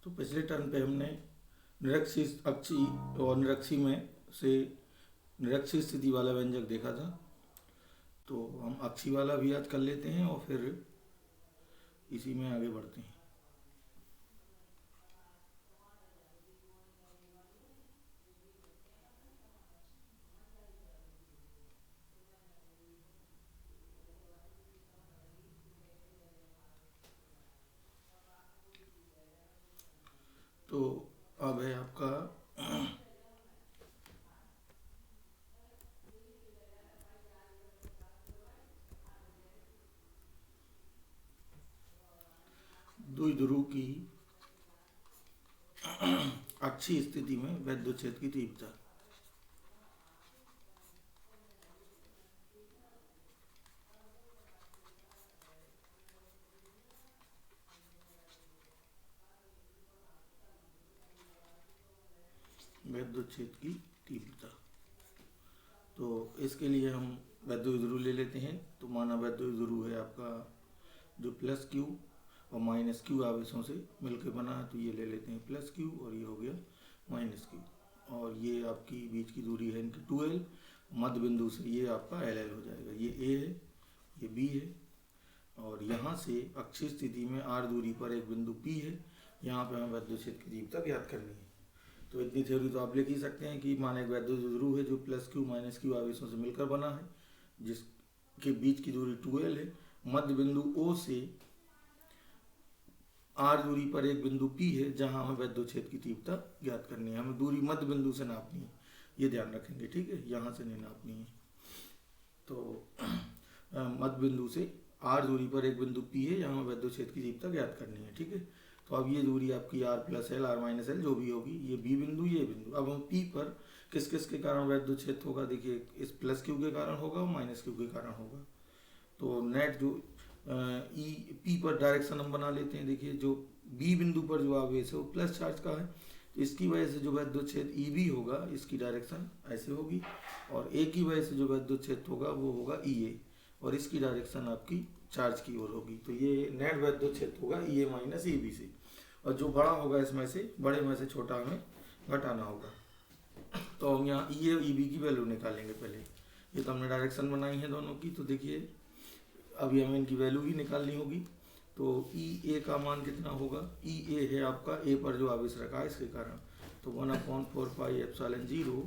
तो पिछले टर्म पे हमने निरक्षी अक्षी और निरक्षी में से निरक्षी स्थिति वाला व्यंजक देखा था। तो हम अक्षी वाला भी याद कर लेते हैं और फिर इसी में आगे बढ़ते हैं। तो अब है आपका द्विध्रुव की अक्षीय स्थिति में वैद्युच्छेद की तीव्रता। वैद्युच्छेद की तीव्रता। तो इसके लिए हम वैद्युत ले लेते हैं। तो माना वैद्युत है आपका जो प्लस क्यू और माइनस क्यू आवेशों से मिलकर बना है। तो ये ले लेते हैं प्लस क्यू और ये हो गया माइनस क्यू। और ये आपकी बीच की दूरी है इनकी 2l। मध्य बिंदु से ये आपका एल हो जाएगा। ये ए है, ये बी है, और यहाँ से अक्षीय स्थिति में आर दूरी पर एक बिंदु पी है। यहाँ पे हमें वैद्युच्छेद की तीव्रता ज्ञात करनी है। तो इतनी थ्योरी तो आप लिख ही सकते हैं कि माना एक वैद्युत ध्रुव है जो प्लस क्यू माइनस क्यू आवेशों से मिलकर बना है, जिसके बीच की दूरी 2l है। मध्य बिंदु O से आर दूरी पर एक बिंदु P है जहां हमें वैद्युच्छेद की तीव्रता ज्ञात करनी है। हमें दूरी मध्य बिंदु से नापनी है, ये ध्यान रखेंगे, ठीक है, यहाँ से नहीं नापनी है। तो मध्य बिंदु से आर दूरी पर एक बिंदु P है जहाँ हमें वैद्युच्छेद की तीव्रता ज्ञात करनी है, ठीक है। तो अब ये दूरी आपकी r plus l, r minus l जो भी होगी, ये बी बिंदु, ये बिंदु। अब हम पी पर किस किस के कारण वैद्युच्छेद होगा, देखिए इस प्लस क्यू के कारण होगा और माइनस क्यू के कारण होगा। तो नेट जो ई पी पर डायरेक्शन हम बना लेते हैं। देखिए जो बी बिंदु पर जो आवेश है वो प्लस चार्ज का है, तो इसकी वजह से जो वैद्युच्छेद ई बी होगा, इसकी डायरेक्शन ऐसे होगी। और ए की वजह से जो वैद्युच्छेद होगा वो होगा ई ए, और इसकी डायरेक्शन आपकी चार्ज की ओर होगी। तो ये नेट वैद्युच्छेद होगा ई ए माइनस ई बी से। और जो बड़ा होगा इसमें से, बड़े में से छोटा हमें घटाना होगा। तो हम यहाँ ई ए ई बी की वैल्यू निकालेंगे पहले। ये तो हमने डायरेक्शन बनाई है दोनों की। तो देखिए अभी हमें इनकी वैल्यू भी निकालनी होगी। तो ई ए का मान कितना होगा, ई ए है आपका ए पर जो आवेश रखा है इसके कारण। तो 1/4πε0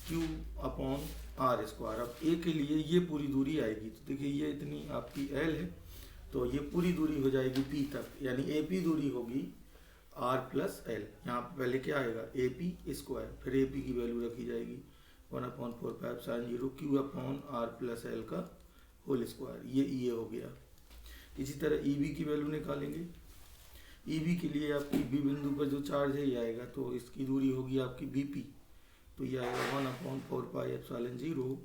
क्यू अपॉन आर स्क्वायर। अब ए के लिए ये पूरी दूरी आएगी। तो देखिए ये इतनी आपकी एल है, तो ये पूरी दूरी हो जाएगी पी तक, यानी ए पी दूरी होगी आर प्लस एल। यहाँ पर पहले क्या आएगा, ए पी स्क्वायर, फिर ए पी की वैल्यू रखी जाएगी 1/4πε0 q upon r plus l का होल स्क्वायर। ये ई ए हो गया। इसी तरह ई बी की वैल्यू निकालेंगे। ई बी के लिए आपकी बी बिंदु पर जो चार्ज है ये आएगा, तो इसकी दूरी होगी आपकी बी पी। तो ये आएगा 1/4πε0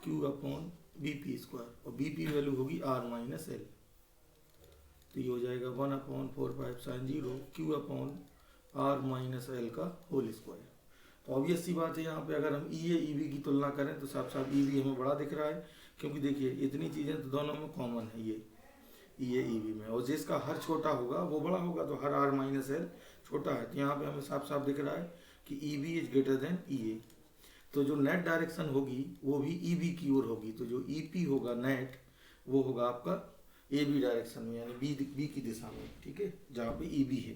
q upon B P square, और बी पी वैल्यू होगी आर माइनस एल। तो ये हो जाएगा 1/4πε0 q upon r minus l का होल स्क्वायर। तो ऑब्वियस सी बात है, यहाँ पे अगर हम ई ए ई बी की तुलना करें तो साफ साफ ई बी हमें बड़ा दिख रहा है, क्योंकि देखिए इतनी चीज़ें तो दोनों में कॉमन है, ये ई ए ई बी में। और जिसका हर छोटा होगा वो बड़ा होगा, तो हर आर माइनस एल छोटा है। तो यहाँ पे हमें साफ साफ दिख रहा है कि E B is greater than E A. तो जो नेट डायरेक्शन होगी वो भी ई बी की ओर होगी। तो जो ई पी होगा नेट, वो होगा आपका ए बी डायरेक्शन में, यानी बी की दिशा में, ठीक है, जहाँ पे ई बी है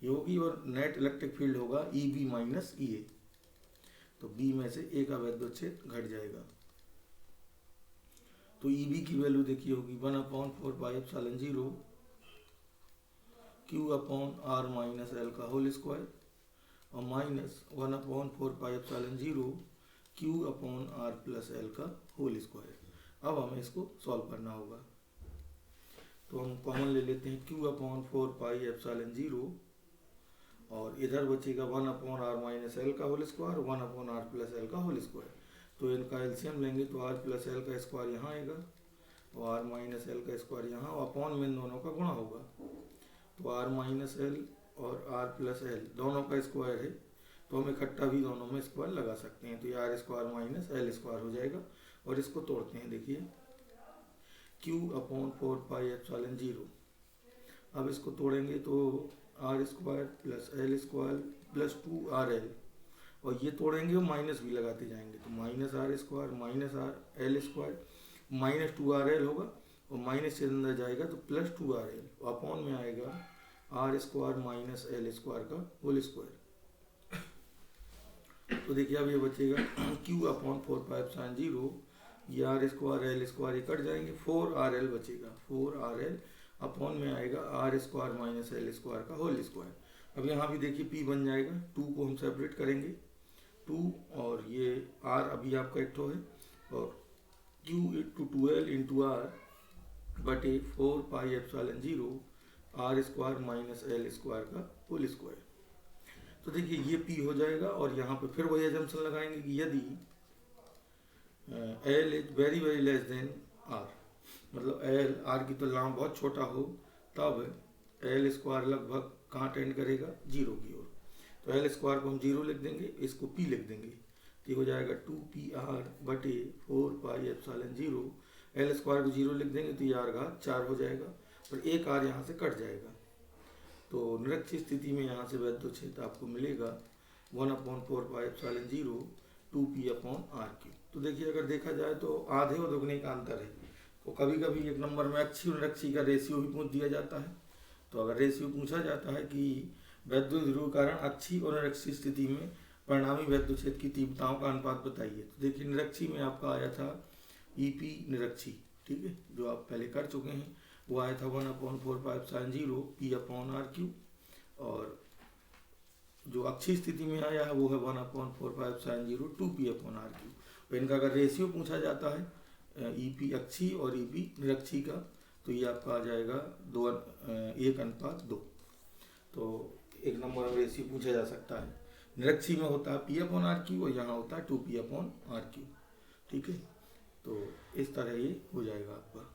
ये होगी। और नेट इलेक्ट्रिक फील्ड होगा E B minus E A. तो बी में से ए का वैद्युच्छेद घट जाएगा। तो ई बी की वैल्यू देखिए होगी 1/4πε0 q upon r minus l का होल स्क्वायर, और minus 1/4πε0 q upon r plus l का होल स्क्वायर। अब हमें इसको सॉल्व करना होगा। तो हम कॉमन ले लेते हैं क्यू अपॉन 4πε0, और इधर बचेगा 1/r माइनस एल का whole square, 1/r plus l का होल स्क्वायर। तो इनका एलसीएम लेंगे तो r प्लस एल का स्क्वायर यहाँ आएगा, और r माइनस एल का स्क्वायर यहाँ, और अपॉन में इन दोनों का गुणा होगा। तो r माइनस एल और r प्लस एल दोनों का स्क्वायर है, तो हम इकट्ठा भी दोनों में स्क्वायर लगा सकते हैं। तो ये r square minus l square हो जाएगा। और इसको तोड़ते हैं, देखिए क्यू अपॉन 4πε0। अब इसको तोड़ेंगे तो r square plus l square plus 2RL, और ये तोड़ेंगे और माइनस भी लगाते जाएंगे, तो minus r square minus r l square minus 2RL होगा, और माइनस से अंदर जाएगा तो प्लस 2RL, अपॉन में आएगा r square minus l square का होल स्क्वायर। तो देखिए अब ये बचेगा Q अपॉन 4π/0, ये आर स्क्वायर एल स्क्वायर ये कट जाएंगे, 4RL बचेगा, 4RL अपॉन में आएगा r square minus l square का होल स्क्वायर। अब यहाँ भी देखिए P बन जाएगा, 2 को हम सेपरेट करेंगे, 2 और ये R अभी आपका एक ठो है, और Q × 2L × R बटे 4π/0 r square minus l square का होल स्क्वायर। तो देखिए ये P हो जाएगा, और यहाँ पे फिर वही एजम्पशन लगाएंगे कि यदि L is very very less than R, मतलब L R की तुलना में बहुत छोटा हो, तब एल स्क्वायर लगभग कहाँ टेंड करेगा, 0 की ओर। तो एल स्क्वायर को हम 0 लिख देंगे, इसको P लिख देंगे, तो हो जाएगा 2PR बटे 4π/0, एल स्क्वायर को 0 लिख देंगे तो ये R घात 4 हो जाएगा, और एक R यहाँ से कट जाएगा। तो निरक्षीय स्थिति में यहाँ से वैद्योच्छेद आपको मिलेगा 1/4π/0 2P/R3। तो देखिए अगर देखा जाए तो आधे और दुगने का अंतर है, तो कभी कभी एक नंबर में अक्षी और निरक्षी का रेशियो भी पूछ दिया जाता है। तो अगर रेशियो पूछा जाता है कि वैद्युत ध्रुव कारण अक्षी और निरक्षी स्थिति में परिणामी वैद्योच्छेद की तीव्रताओं का अनुपात बताइए, तो देखिए निरक्षी में आपका आया था EP निरक्षी, ठीक है, जो आप पहले कर चुके हैं, वो आया था 1/4π/0 P/R3, और जो अक्षी स्थिति में आया है वो है 1/4π/0 2P/R3। तो इनका अगर रेशियो पूछा जाता है EP अक्षी और EP निरक्षी का, तो ये आपका आ जाएगा 1:2। तो एक नंबर में रेशियो पूछा जा सकता है, निरक्षी में होता है P/R3 और यहाँ होता है 2P/R3, ठीक है। तो इस तरह ये हो जाएगा आपका।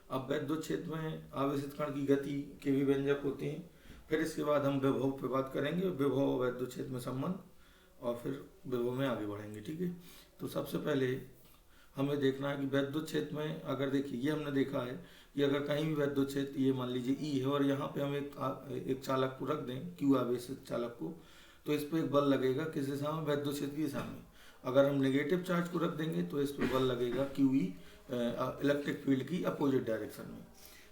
अब वैद्योच्छेद में आवेशित कण की गति के भी व्यंजक होते हैं, फिर इसके बाद हम विभव पे बात करेंगे, विभव वैद्योच्छेद में संबंध, और फिर विभव में आगे बढ़ेंगे, ठीक है। तो सबसे पहले हमें देखना है कि वैद्योच्छेद में अगर देखिए ये हमने देखा है कि अगर कहीं भी वैद्योच्छेद, ये मान लीजिए E है और यहाँ पे हम एक चालक को रख दें, Q आवेशित चालक को, तो इस पर एक बल लगेगा किस दिशा में, वैद्योच्छेद की दिशा में। अगर हम नेगेटिव चार्ज को रख देंगे तो इस पर बल लगेगा QE इलेक्ट्रिक फील्ड की अपोजिट डायरेक्शन में।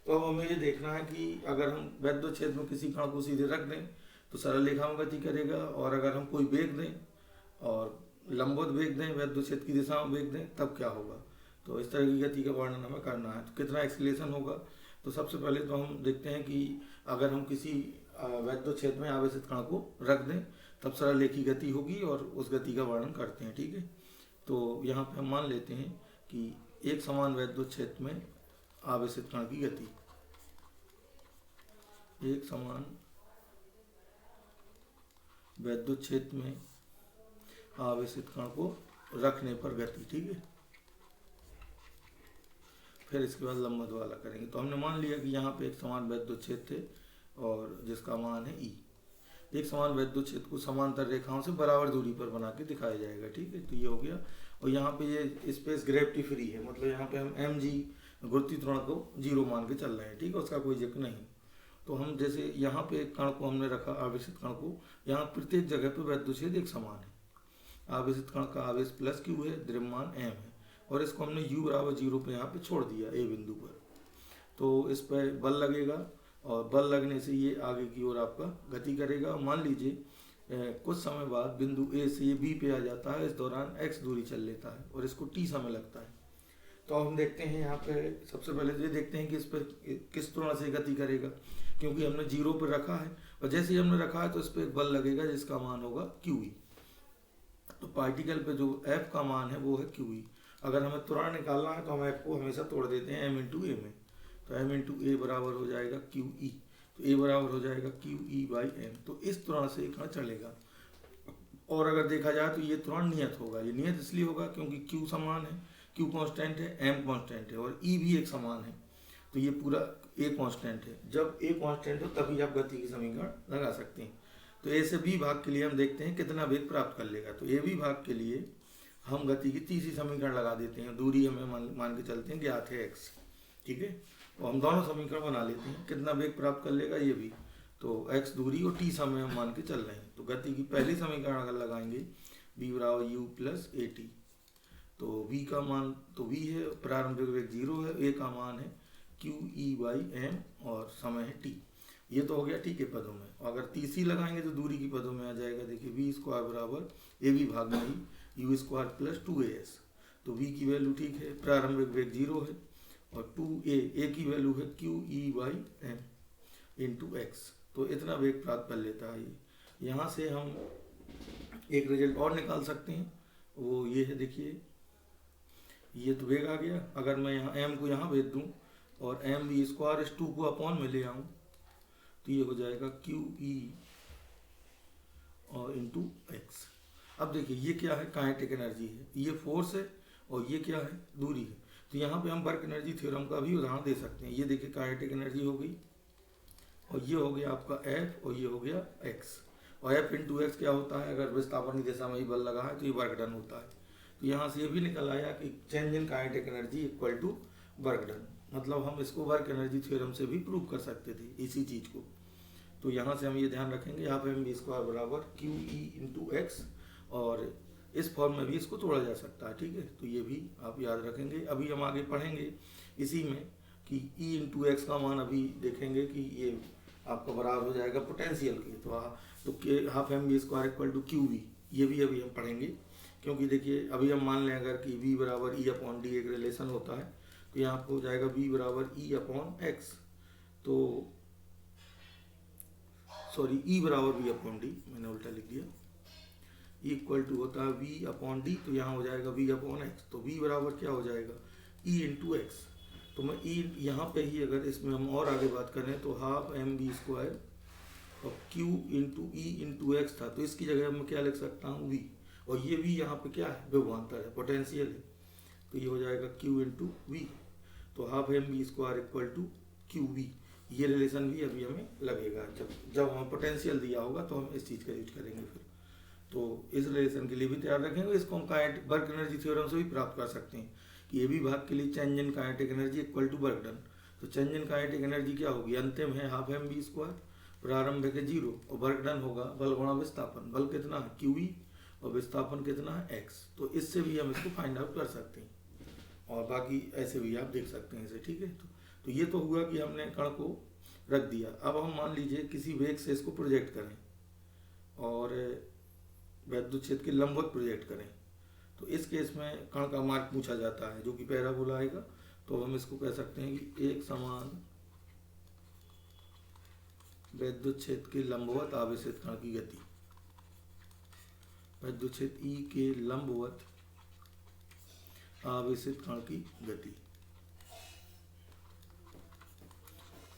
तो अब हमें ये देखना है कि अगर हम वैद्योच्छेद में किसी कण को सीधे रख दें तो सरल रेखा में गति करेगा, और अगर हम कोई वेग दें और लंबवत वेग दें, वैद्योच्छेद की दिशा में वेग दें, तब क्या होगा। तो इस तरह की गति का वर्णन हमें करना है। तो कितना एक्सीलरेशन होगा, तो सबसे पहले तो हम देखते हैं कि अगर हम किसी वैद्योच्छेद में आवेशित कण को रख दें तब सरल रेखी गति होगी, और उस गति का वर्णन करते हैं, ठीक है। तो यहाँ पे हम मान लेते हैं कि एक समान वैद्योच्छेद में आवेशित कण की गति, एक समान वैद्योच्छेद में आवेशित कण को रखने पर गति, ठीक है। फिर इसके बाद लंबवत वाला करेंगे। तो हमने मान लिया कि यहाँ पे एक समान वैद्योच्छेद थे और जिसका मान है E। एक समान वैद्योच्छेद को समांतर रेखाओं से बराबर दूरी पर बना के दिखाया जाएगा, ठीक है। तो ये हो गया, और यहाँ पे ये स्पेस ग्रेविटी फ्री है, मतलब यहाँ पे हम mg गुरुत्वीय त्वरण को 0 मान के चल रहे हैं, ठीक है, उसका कोई जिक्र नहीं। तो हम जैसे यहाँ पे एक कण को हमने रखा, आवेशित कण को, यहाँ प्रत्येक जगह पे वैद्योच्छेद एक समान है। आवेशित कण का आवेश प्लस Q है, द्रव्यमान m है, और इसको हमने U = 0 पे यहाँ पे छोड़ दिया A बिंदु पर। तो इस पर बल लगेगा, और बल लगने से ये आगे की ओर आपका गति करेगा। मान लीजिए कुछ समय बाद बिंदु A से ये B पे आ जाता है, इस दौरान x दूरी चल लेता है और इसको t समय लगता है। तो हम देखते हैं यहाँ पे सबसे पहले ये देखते हैं कि इस पर किस तरह से गति करेगा, क्योंकि हमने 0 पर रखा है, और जैसे ही हमने रखा है तो इस पर एक बल लगेगा जिसका मान होगा QE। तो पार्टिकल पे जो F का मान है वो है QE। अगर हमें त्वरण निकालना है तो हम F को हमेशा तोड़ देते हैं m × A में, तो m × A बराबर हो जाएगा QE, तो A बराबर हो जाएगा QE/m। तो इस त्वरण से कण चलेगा, और अगर देखा जाए तो ये त्वरण नियत होगा। ये नियत इसलिए होगा क्योंकि Q समान है, Q कांस्टेंट है, m कांस्टेंट है, और E भी एक समान है, तो ये पूरा A कांस्टेंट है। जब A कांस्टेंट हो तभी आप गति की समीकरण लगा सकते हैं। तो A से B भाग के लिए हम देखते हैं कितना वेग प्राप्त कर लेगा। तो AB भाग के लिए हम गति की तीसरी समीकरण लगा देते हैं, दूरी हमें मान के चलते हैं ज्ञात है x, ठीक है। तो हम दोनों समीकरण बना लेते हैं। कितना वेग प्राप्त कर लेगा ये भी, तो x दूरी और t समय हम मान के चल रहे हैं। तो गति की पहली समीकरण अगर लगाएंगे v बराबर u प्लस ए टी, तो v का मान तो v है, प्रारंभिक वेग 0 है, a का मान है q e बाई m और समय है t। ये तो हो गया t के पदों में। अगर तीसरी लगाएंगे तो दूरी की पदों में आ जाएगा। देखिए v स्क्वायर बराबर ए बी भाग में यू स्क्वायर प्लस 2as। तो v की वैल्यू ठीक है, प्रारंभिक वेग 0 है और 2a की वैल्यू है q e by m into x. तो इतना वेग प्राप्त कर लेता है ये। यहाँ से हम एक रिजल्ट और निकाल सकते हैं, वो ये है। देखिए ये तो वेग आ गया। अगर मैं यहाँ m को यहाँ भेज दूँ और एम वी स्क्वायर इस 2 को अपॉन में ले आऊँ तो ये हो जाएगा क्यू ई और इंटू एक्स। अब देखिए ये क्या है, काइनेटिक एनर्जी है, ये फोर्स है और ये क्या है, दूरी है। तो यहाँ पे हम वर्क एनर्जी थ्योरम का भी उदाहरण दे सकते हैं। ये देखिए काइनेटिक एनर्जी हो गई और ये हो गया आपका F और ये हो गया x। और F इंटू एक्स क्या होता है, अगर विस्थापन की दिशा में ही बल लगा है तो ये वर्क डन होता है। तो यहाँ से ये भी निकल आया कि change in kinetic energy equal to work done. मतलब हम इसको वर्क एनर्जी थ्योरम से भी प्रूव कर सकते थे इसी चीज़ को। तो यहाँ से हम ये ध्यान रखेंगे, यहाँ पे एम स्क्वायर बराबर क्यू ई इंटू एक्स, और इस फॉर्म में भी इसको तोड़ा जा सकता है। ठीक है, तो ये भी आप याद रखेंगे। अभी हम आगे पढ़ेंगे इसी में कि ई इंटू एक्स का मान अभी देखेंगे कि ये आपका बराबर हो जाएगा पोटेंशियल के। तो half m b square equal to q v, ये भी अभी हम पढ़ेंगे। क्योंकि देखिए अभी हम मान लें अगर कि v बराबर ई अपॉन डी एक रिलेशन होता है, तो यहाँ आपको हो जाएगा v बराबर ई अपॉन एक्स, तो सॉरी ई बराबर v अपॉन डी, मैंने उल्टा लिख दिया। ई इक्वल टू होता है v अपॉन डी, तो यहाँ हो जाएगा v अपॉन एक्स। तो v बराबर क्या हो जाएगा, e इंटू एक्स। तो मैं e यहाँ पे ही अगर इसमें हम और आगे बात करें तो हाफ एम बी स्क्वायर और q into E into x था, तो इसकी जगह मैं क्या लिख सकता हूँ v, और ये भी यहाँ पे क्या है, विभवांतर है, पोटेंशियल है। तो ये हो जाएगा q इंटू वी। तो half m b square equal to q v. ये रिलेशन भी अभी हमें लगेगा, जब हमें पोटेंशियल दिया होगा तो हम इस चीज़ का यूज करेंगे फिर। तो इस रिलेशन के लिए भी तैयार रखेंगे। इसको हम वर्क एनर्जी थ्योरम से भी प्राप्त कर सकते हैं कि ये भी भाग के लिए change in kinetic energy equal to work done. तो चेंज इन काइनेटिक एनर्जी क्या होगी, अंतिम है हाफ एम बी स्क्वायर, प्रारंभिक है 0 और वर्क डन होगा बल गुणा विस्थापन। बल कितना है क्यू ई और विस्थापन कितना है x। तो इससे भी हम इसको फाइंड आउट कर सकते हैं, और बाकी ऐसे भी आप देख सकते हैं इसे। ठीक है, तो ये तो हुआ कि हमने कण को रख दिया। अब हम मान लीजिए किसी वेग से इसको प्रोजेक्ट करें और वैद्युत क्षेत्र के लंबवत प्रोजेक्ट करें, तो इस केस में कण का मार्ग पूछा जाता है जो कि पैराबोला आएगा। तो हम इसको कह सकते हैं कि एक समान वैद्युत क्षेत्र के लंबवत आवेशित कण की गति, वैद्युत क्षेत्र ई के लंबवत आवेशित कण की गति।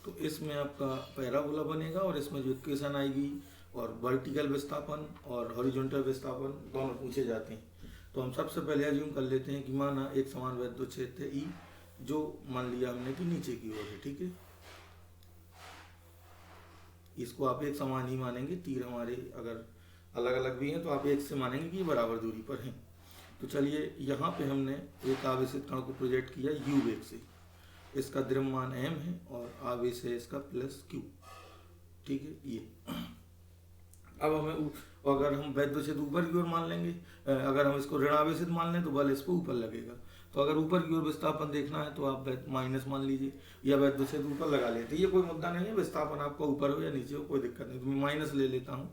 तो इसमें आपका पैराबोला बनेगा और इसमें जो इक्वेशन आएगी और वर्टिकल विस्थापन और हॉरिजॉन्टल विस्थापन दोनों पूछे जाते हैं। तो हम सबसे पहले अज्यूम कर लेते हैं कि माना एक समान वैद्युत क्षेत्र है ई, जो मान लिया हमने कि नीचे की ओर है। ठीक है, इसको आप एक समान ही मानेंगे। तीर हमारे अगर अलग अलग भी हैं तो आप एक से मानेंगे कि ये बराबर दूरी पर हैं। तो चलिए यहाँ पे हमने एक आवेशित कण को प्रोजेक्ट किया u वेग से। इसका द्रव्यमान m है और आवेश है इसका प्लस q। ठीक है, ये अब हमें अगर हम वैद्युत क्षेत्र ऊपर की ओर मान लेंगे, अगर हम इसको ऋण आवेशित मान लें तो बल इस पर ऊपर लगेगा। तो अगर ऊपर की ओर विस्थापन देखना है तो आप माइनस मान लीजिए, या वैद्युत क्षेत्र ऊपर लगा लेते, ये कोई मुद्दा नहीं है, विस्थापन आपका ऊपर हो या नीचे हो कोई दिक्कत नहीं। तो मैं माइनस ले लेता हूँ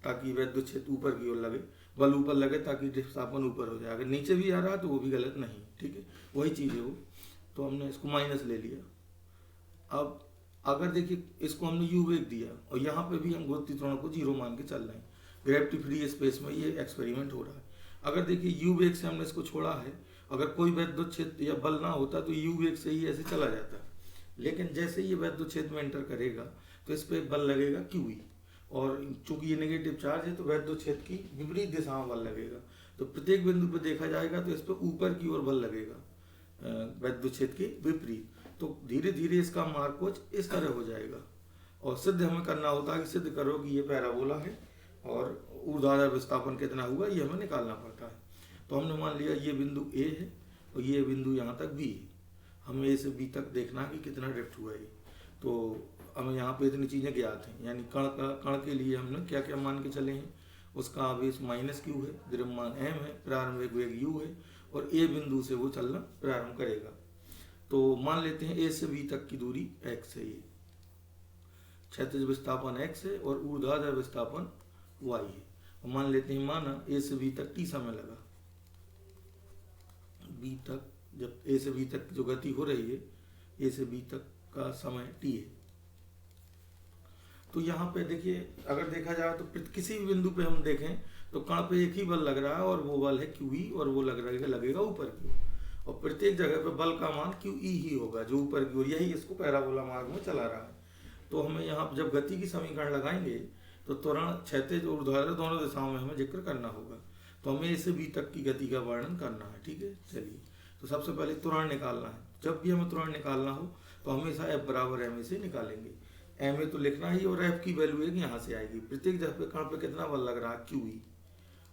ताकि वैद्युत क्षेत्र ऊपर की ओर लगे, बल ऊपर लगे ताकि विस्थापन ऊपर हो जाए। अगर नीचे भी आ रहा है तो वो भी गलत नहीं। ठीक है, वही चीज़ है वो। तो हमने इसको माइनस ले लिया। अब अगर देखिए इसको हमने u वेग दिया और यहाँ पे भी हम गुरुत्वीय त्वरण को 0 मान के चल रहे हैं, ग्रेविटी फ्री स्पेस में ये एक्सपेरिमेंट हो रहा है। अगर देखिए u वेग से हमने इसको छोड़ा है, अगर कोई वैद्युत क्षेत्र या बल ना होता तो u वेग से ही ऐसे चला जाता, लेकिन जैसे ही ये वैद्युत क्षेत्र में एंटर करेगा तो इस पर बल लगेगा QE, और चूंकि ये नेगेटिव चार्ज है तो वैद्युत क्षेत्र की विपरीत दिशा में बल लगेगा। तो प्रत्येक बिंदु पर देखा जाएगा तो इस पर ऊपर की ओर बल लगेगा वैद्युत क्षेत्र के विपरीत। तो धीरे धीरे इसका मार्ग कुछ इस तरह हो जाएगा, और सिद्ध हमें करना होता है कि सिद्ध करो कि ये पैराबोला है और ऊर्ध्वाधर विस्थापन कितना हुआ ये हमें निकालना पड़ता है। तो हमने मान लिया ये बिंदु A है और ये बिंदु यहाँ तक B है। हमें ए से बी तक देखना है कि कितना ड्रिफ्ट हुआ है। तो हमें यहाँ पे इतनी चीज़ें ज्ञात हैं, यानी कण के लिए हमने क्या क्या मान के चले हैं, उसका आवेश -q है, द्रव्यमान m है, प्रारंभिक वेग u है, और ए बिंदु से वो चलना प्रारंभ करेगा। तो मान लेते हैं ए से बी तक की दूरी x है, ये क्षैतिज विस्थापन x है और ऊर्ध्वाधर विस्थापन y है। मान लेते हैं माना ए से बी तक t समय लगा, बी तक जब ए से बी तक जो गति हो रही है, ए से बी तक का समय t है। तो यहाँ पे देखिए, अगर देखा जाए तो किसी भी बिंदु पे हम देखें तो कण पे एक ही बल लग रहा है और वो बल है QE, और वो लगेगा ऊपर की ओर, और प्रत्येक जगह पे बल का मान QE ही होगा जो ऊपर की ओर, यही इसको पैराबोला मार्ग में चला रहा है। तो हमें यहाँ जब गति की समीकरण लगाएंगे तो त्वरण, क्षैतिज और ऊर्ध्वाधर दोनों दिशाओं में हमें जिक्र करना होगा। तो हमें ए से बी तक की गति का वर्णन करना है, ठीक है। चलिए, तो सबसे पहले त्वरण निकालना है। जब भी हमें त्वरण निकालना हो तो हमेशा F बराबर ma से निकालेंगे। ma तो लिखना ही, और F की वैल्यू एक यहाँ से आएगी। प्रत्येक जगह पे कण पे कितना बल लग रहा है, QE,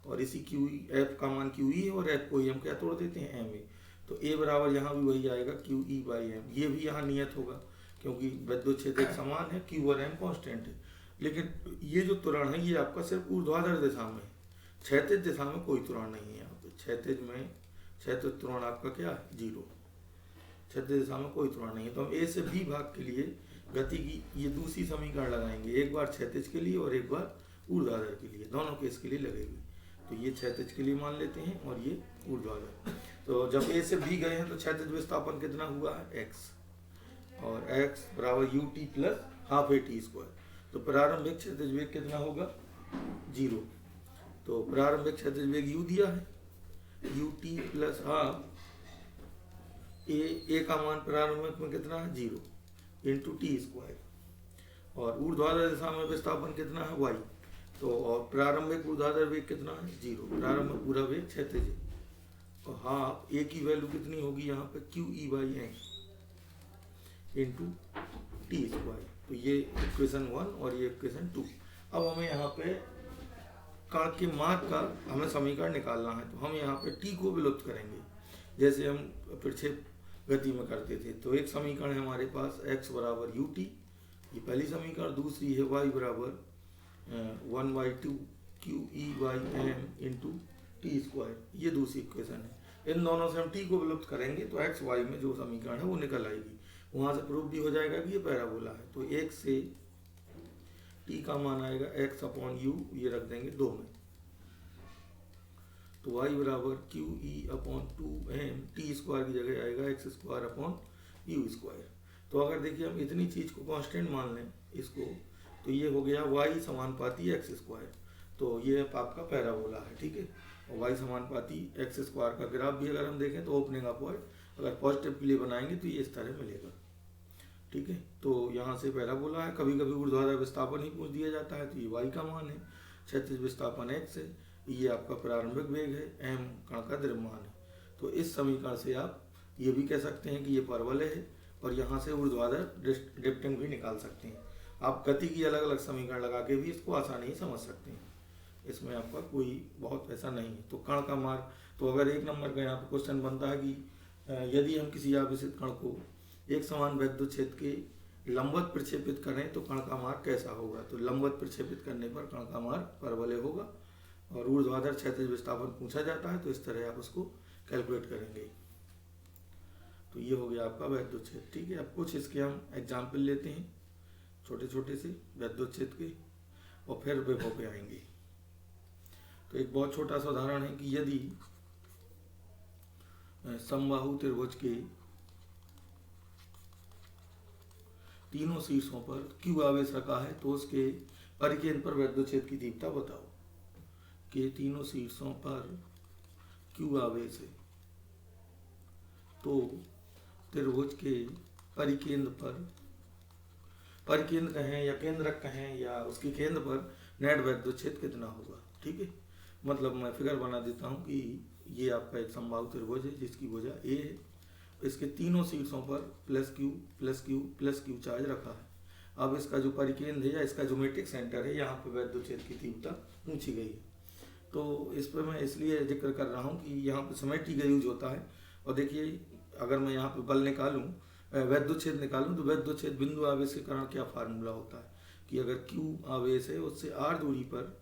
और इसी QE, F का मान QE है, और F को ही हम क्या तोड़ देते हैं, ma। तो A बराबर यहाँ भी वही आएगा, QE/m। ये भी यहाँ नियत होगा क्योंकि विद्युत क्षेत्र एक समान है, Q और M कांस्टेंट है। लेकिन ये जो त्वरण है ये आपका सिर्फ ऊर्ध्वाधर दिशा में, क्षैतिज दिशा में कोई त्वरण नहीं है। यहाँ पे क्षैतिज त्वरण आपका क्या है, 0। क्षैतिज दिशा में कोई त्वरण नहीं है। तो हम ए से बी भाग के लिए गति की ये दूसरी समीकरण लगाएंगे, एक बार क्षैतिज के लिए और एक बार ऊर्ध्वाधर के लिए, दोनों केस के लिए लगेगी। तो ये क्षैतिज के लिए मान लेते हैं और ये ऊर्ध्वाधर। तो जब ए से बी गए हैं तो क्षैतिज विस्थापन कितना हुआ है, x, और x बराबर ut प्लस हाफ at²। तो प्रारंभिक क्षैतिज वेग कितना होगा, 0। तो प्रारंभिक क्षैतिज वेग u दिया है, ut प्लस हाफ ए का मान प्रारंभिक में कितना है, 0 इंटू t²। और ऊर्ध्वाधर दिशा में विस्थापन कितना है, y। तो और प्रारंभिक ऊर्ध्वाधर वेग कितना है, 0। प्रारंभिक पूरा वेग क्षैतिज है, और हाफ ए की वैल्यू कितनी होगी यहाँ पे, QE/m इंटू t²। तो ये इक्वेशन 1 और ये इक्वेशन 2। अब हमें यहाँ पे कण के मार्ग का हमें समीकरण निकालना है। तो हम यहाँ पे t को विलुप्त करेंगे, जैसे हम प्रक्षेप गति में करते थे। तो एक समीकरण है हमारे पास x बराबर ut, ये पहली समीकरण। दूसरी है y बराबर 1/2 QE/m इंटू t², ये दूसरी इक्वेशन है। इन दोनों से हम t को विलुप्त करेंगे तो x y में जो समीकरण है वो निकल आएगी। वहाँ से प्रूफ भी हो जाएगा कि ये पैराबोला है। तो 1 से t का मान आएगा x/u, ये रख देंगे 2 में। तो y बराबर QE/2m, t² की जगह आएगा x²/u²। तो अगर देखिए हम इतनी चीज को कांस्टेंट मान लें इसको, तो ये हो गया y समानुपाती x²। तो ये आपका पैराबोला है, ठीक है। और y समानुपाती x² का ग्राफ भी अगर हम देखें तो ओपनिंग अपवर्ड, अगर पॉजिटिव के लिए बनाएंगे तो ये इस तरह मिलेगा, ठीक है। तो यहाँ से पैराबोला है। कभी कभी ऊर्ध्वाधर विस्थापन ही पूछ दिया जाता है, तो ये y का मान है, क्षैतिज विस्थापन x है, ये आपका प्रारंभिक वेग है, m कण का द्रव्यमान है। तो इस समीकरण से आप ये भी कह सकते हैं कि ये परवलय है, और यहाँ से ऊर्ध्वाधर ड्रिफ्टिंग भी निकाल सकते हैं। आप गति की अलग अलग समीकरण लगा के भी इसको आसानी से समझ सकते हैं, इसमें आपका कोई बहुत ऐसा नहीं है। तो कण का मार्ग, तो अगर 1 नंबर का यहाँ पर क्वेश्चन बनता है कि यदि हम किसी आवेशित कण को एक समान विद्युत क्षेत्र के लंबवत प्रक्षेपित करें तो कण का मार्ग कैसा होगा। तो लंबवत प्रक्षेपित करने पर कण का मार्ग परवलय होगा, और ऊर्ध्वाधर क्षैतिज विस्थापन पूछा जाता है तो इस तरह आप उसको कैलकुलेट करेंगे। तो ये हो गया आपका विद्युत क्षेत्र, ठीक है। अब कुछ इसके हम एग्जाम्पल लेते हैं छोटे छोटे से विद्युत क्षेत्र के, और फिर विभव पे आएंगे। तो एक बहुत छोटा सा उदाहरण है कि यदि समबाहु त्रिभुज के तीनों शीर्षों पर Q आवेश रखा है तो उसके परिकेंद्र पर विद्युत क्षेत्र की तीव्रता बताओ। के तीनों शीर्षों पर Q आवेश है, तो त्रिभुज के परिकेंद्र पर, परिकेंद्र कहें या केंद्रक कहें या उसके केंद्र पर नेट विद्युत क्षेत्र कितना होगा, ठीक है। मतलब मैं फिगर बना देता हूँ कि ये आपका एक समबाहु त्रिभुज है जिसकी भुजा A है, इसके तीनों शीर्षों पर +Q चार्ज रखा है। अब इसका जो परिकेंद्र है या इसका ज्योमेट्रिक सेंटर है, यहाँ पे विद्युत क्षेत्र की तीव्रता पूछी गई है। तो इस पर मैं इसलिए जिक्र कर रहा हूँ कि यहाँ पे सिमेट्री का यूज होता है। और देखिए अगर मैं यहाँ पे बल निकालूं, वैद्युच्छेद निकालूं, तो वैद्युच्छेद बिंदु आवेश के कारण क्या फार्मूला होता है कि अगर Q आवेश है उससे r दूरी पर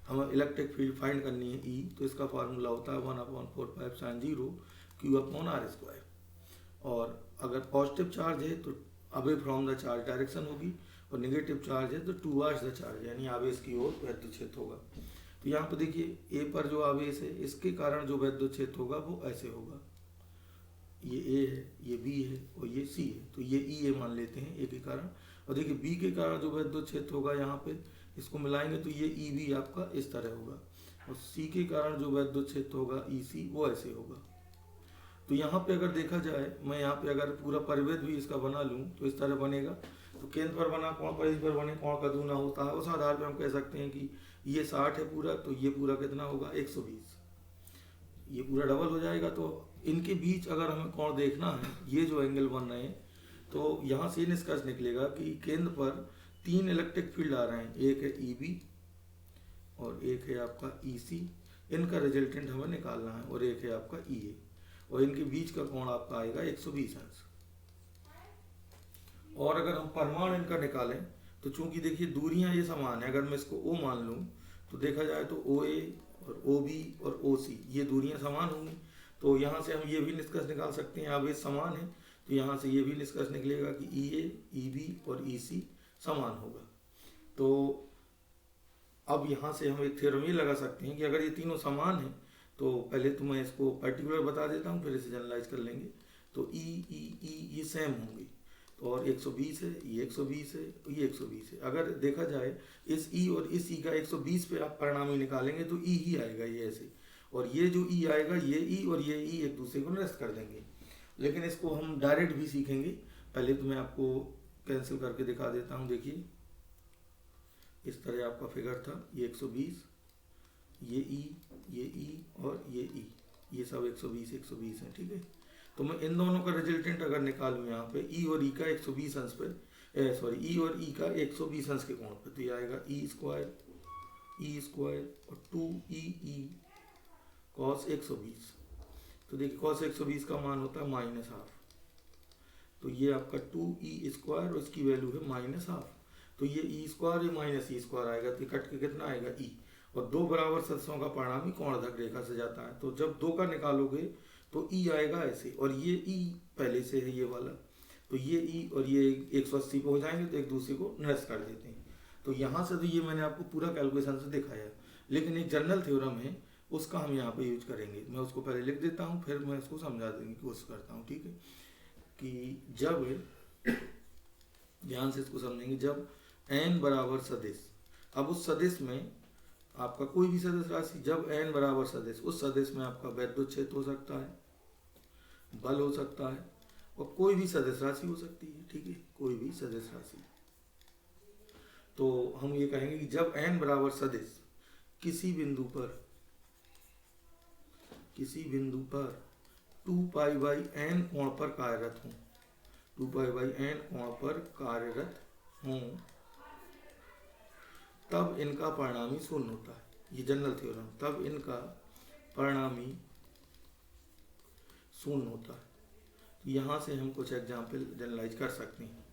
हमें इलेक्ट्रिक फील्ड फाइंड करनी है E, तो इसका फार्मूला होता है 1/4 sin 0 Q/r²। और अगर पॉजिटिव चार्ज है तो away from the charge direction होगी, और नेगेटिव चार्ज है तो टूवर्ड्स द चार्ज यानी आवेश की ओर वैद्युच्छेद होगा। तो यहाँ पर देखिए A पर जो आवेश है इसके कारण जो वैद्युच्छेद होगा वो ऐसे होगा, ये A है, ये B है और ये C है, तो ये E A मान लेते हैं A के कारण। और देखिए B के कारण जो वैद्युच्छेद होगा यहाँ पे इसको मिलाएंगे तो ये EB आपका इस तरह होगा, और C के कारण जो वैद्युच्छेद होगा EC वो ऐसे होगा। तो यहाँ पे अगर देखा जाए, मैं यहाँ पे अगर पूरा परिवेद भी इसका बना लूँ तो इस तरह बनेगा। तो केंद्र पर बना कोण परिधि पर बने कोण का दूना होता है, उस आधार पर हम कह सकते हैं कि ये 60 है पूरा, तो ये पूरा कितना होगा 120, ये पूरा डबल हो जाएगा। तो इनके बीच अगर हमें कोण देखना है, ये जो एंगल बन रहे हैं, तो यहाँ से निष्कर्ष निकलेगा कि केंद्र पर 3 इलेक्ट्रिक फील्ड आ रहे हैं, एक है EB और एक है आपका EC, इनका रिजल्टेंट हमें निकालना है, और एक है आपका EA, और इनके बीच का कोण आपका आएगा 120 अंश। और अगर हम परिमाण इनका निकालें तो चूंकि देखिए दूरियां ये समान है, अगर मैं इसको O मान लूँ तो देखा जाए तो OA और OB और OC ये दूरियां समान होंगी। तो यहाँ से हम ये भी निष्कर्ष निकाल सकते हैं आवेश समान है, तो यहाँ से ये भी निष्कर्ष निकलेगा कि EA, EB और EC समान होगा। तो अब यहाँ से हम एक थ्योरम ये लगा सकते हैं कि अगर ये तीनों समान हैं, तो पहले तो मैं इसको पर्टिकुलर बता देता हूँ, फिर इसे जनरलाइज कर लेंगे। तो E ये सेम होंगे, तो और 120 है, ये 120 है, ये 120 है। अगर देखा जाए इस E और इस E का 120 पे आप परिणामी निकालेंगे तो E ही आएगा, ये ऐसे, और ये जो E आएगा ये E और ये E एक दूसरे को निरस्त कर देंगे। लेकिन इसको हम डायरेक्ट भी सीखेंगे, पहले तो मैं आपको कैंसिल करके दिखा देता हूँ। देखिए इस तरह आपका फिगर था, ये 120, ये E और ये E, ये सब 120 है, ठीक है। तो मैं इन दोनों का रिजल्टेंट अगर निकालूं यहाँ पे E और E का 120 अंश पे, E और E का 120 अंश के कोण पे, तो ये आएगा E स्क्वायर और 2EE cos 120। तो देखिए cos 120 का मान होता है -12, तो ये आपका 2E स्क्वायर और इसकी वैल्यू है -12, तो ये E स्क्वायर या -E स्क्वायर आएगा, तो कट के कितना आएगा E, और दो बराबर सदस्यों का परिणामी कोणधक रेखा से जाता है। तो जब दो का निकालोगे तो E आएगा ऐसे, और ये E पहले से है ये वाला, तो ये E और ये 180 पे हो जाएंगे, तो एक दूसरे को निरस्त कर देते हैं। तो यहाँ से तो ये मैंने आपको पूरा कैलकुलेशन से दिखाया, लेकिन एक जनरल थ्योरम है उसका हम यहाँ पे यूज करेंगे। मैं उसको पहले लिख देता हूँ, फिर मैं इसको समझा देने की कोशिश करता हूँ, ठीक है। कि जब, ध्यान से इसको समझेंगे, जब n बराबर सदिश, अब उस सदिश में आपका कोई भी सदिश राशि, जब n बराबर सदिश, उस सदिश में आपका वैद्युच्छेद हो सकता है, बल हो सकता है, और कोई भी सदिश राशि हो सकती है, ठीक है, कोई भी सदिश राशि। तो हम ये कहेंगे कि जब n बराबर सदिश किसी बिंदु पर 2π/n कोण पर कार्यरत हूँ, 2π/n कोण पर कार्यरत हूँ, तब इनका परिणामी शून्य होता है। ये जनरल थ्योरम, तब इनका परिणामी शून्य होता है। तो यहाँ से हम कुछ एग्जाम्पल जनरलाइज कर सकते हैं,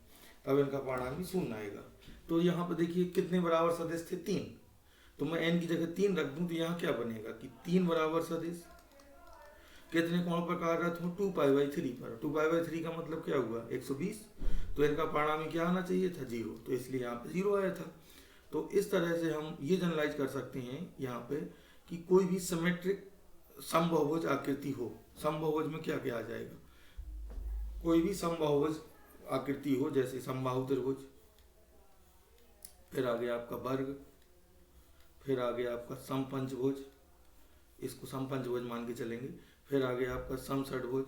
तब इनका परिणामी शून्य आएगा। तो यहाँ पर देखिए कितने बराबर सदिश थे, 3, तो मैं n की जगह 3 रख दूं, तो यहाँ क्या बनेगा कि 3 बराबर सदिश कितने कोण पर कार्यरत हूँ, 2π/3 पर। 2π/3 का मतलब क्या हुआ, 120, तो इनका परिणामी क्या आना चाहिए था, 0, तो इसलिए यहाँ पे 0 आया था। तो इस तरह से हम ये जनरलाइज कर सकते हैं यहाँ पे कि कोई भी सिमेट्रिक समबाहुभुज आकृति हो, समबाहुभुज में क्या क्या आ जाएगा, कोई भी समबाहुभुज आकृति हो, जैसे समबाहु त्रिभुज, फिर आ गया आपका वर्ग, फिर आ गया आपका समपंचभुज, इसको समपंचभुज मान के चलेंगे, फिर आ गया आपका समषटभुज,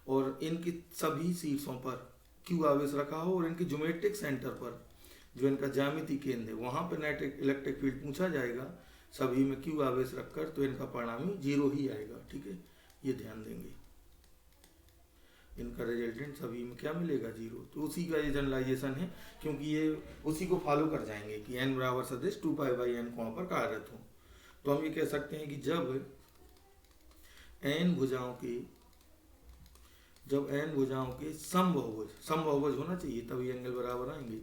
और इनकी सभी शीर्षों पर Q आवेश रखा हो, और इनके ज्योमेट्रिक सेंटर पर जो इनका ज्यामिति केंद्र है वहां पर नेट इलेक्ट्रिक फील्ड पूछा जाएगा, सभी में Q आवेश रखकर, तो इनका परिणामी 0 ही आएगा, ठीक है, ये ध्यान देंगे। इनका रिजल्टेंट सभी में क्या मिलेगा, 0। तो उसी का ये जनरलाइजेशन है, क्योंकि ये उसी को फॉलो कर जाएंगे कि n बराबर सदिश 2π/n कोण पर कार्यरत हो। तो हम ये कह सकते हैं कि जब n भुजाओं के जब n भुजाओं के समबाहुभुज होना चाहिए तभी एंगल बराबर आएंगे।